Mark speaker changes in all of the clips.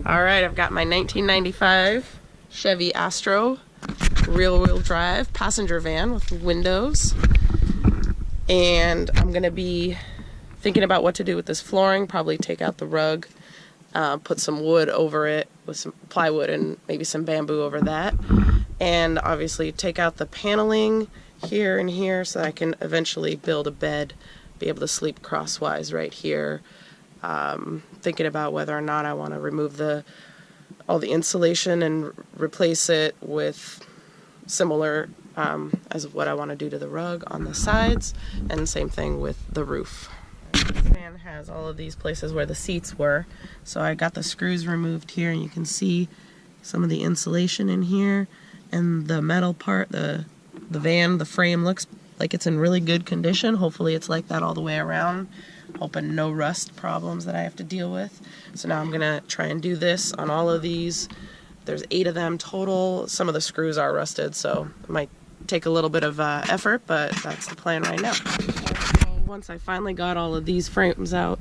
Speaker 1: Alright, I've got my 1995 Chevy Astro rear-wheel drive passenger van with windows, and I'm going to be thinking about what to do with this flooring. Probably take out the rug, put some wood over it with some plywood and maybe some bamboo over that, and obviously take out the paneling here and here so that I can eventually build a bed, be able to sleep crosswise right here. Thinking about whether or not I want to remove all the insulation and replace it with similar as what I want to do to the rug on the sides, and same thing with the roof. This van has all of these places where the seats were, so I got the screws removed here, and you can see some of the insulation in here, and the metal part, the van, the frame looks like it's in really good condition. Hopefully it's like that all the way around. Hoping no rust problems that I have to deal with. So now I'm gonna try and do this on all of these. There's 8 of them total. Some of the screws are rusted, so it might take a little bit of effort, but that's the plan right now. So once I finally got all of these frames out,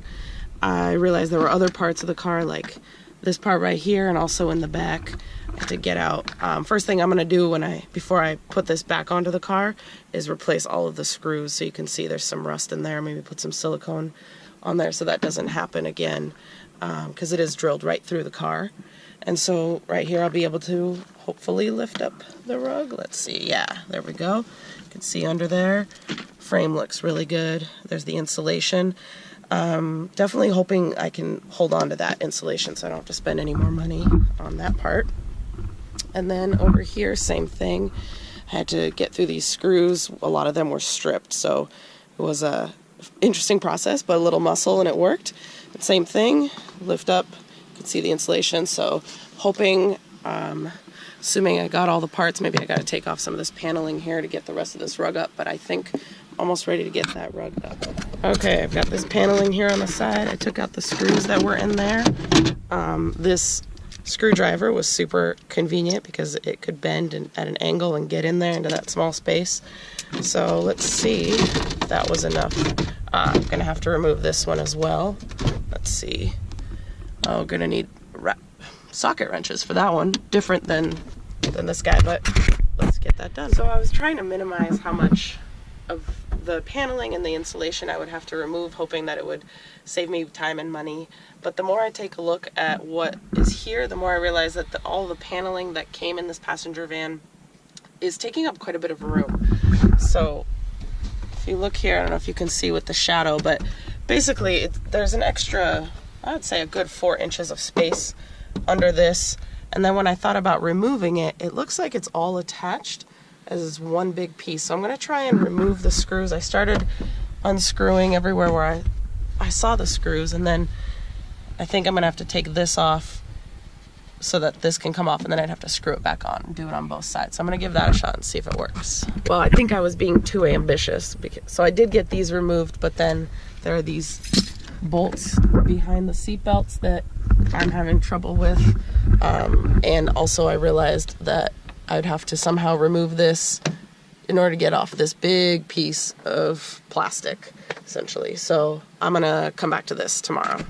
Speaker 1: I realized there were other parts of the car, like this part right here and also in the back, I have to get out. First thing I'm gonna do before I put this back onto the car is replace all of the screws. So you can see there's some rust in there. Maybe put some silicone on there so that doesn't happen again, because it is drilled right through the car. And so right here I'll be able to hopefully lift up the rug. Let's see, yeah, there we go. You can see under there, frame looks really good. There's the insulation. Definitely hoping I can hold on to that insulation so I don't have to spend any more money on that part. And then over here, same thing. I had to get through these screws. A lot of them were stripped, so it was a interesting process, but a little muscle and it worked. And same thing, lift up, you can see the insulation. So hoping, assuming I got all the parts, maybe I got to take off some of this paneling here to get the rest of this rug up, but I think I'm almost ready to get that rug up. Okay, I've got this paneling here on the side. I took out the screws that were in there. This screwdriver was super convenient because it could bend at an angle and get in there into that small space. So let's see if that was enough. I'm gonna have to remove this one as well. Let's see. Oh, gonna need socket wrenches for that one. Different than this guy, but let's get that done. So I was trying to minimize how much of the paneling and the insulation I would have to remove, hoping that it would save me time and money. But the more I take a look at what is here, the more I realize that all the paneling that came in this passenger van is taking up quite a bit of room. So if you look here, I don't know if you can see with the shadow, but basically there's an extra, I would say a good 4 inches of space under this. And then when I thought about removing it, it looks like it's all attached as one big piece. So I'm going to try and remove the screws. I started unscrewing everywhere where I saw the screws, and then I think I'm going to have to take this off so that this can come off, and then I'd have to screw it back on and do it on both sides. So I'm going to give that a shot and see if it works. Well, I think I was being too ambitious, so I did get these removed, but then there are these bolts behind the seat belts that I'm having trouble with, and also I realized that I'd have to somehow remove this in order to get off this big piece of plastic, essentially. So I'm gonna come back to this tomorrow.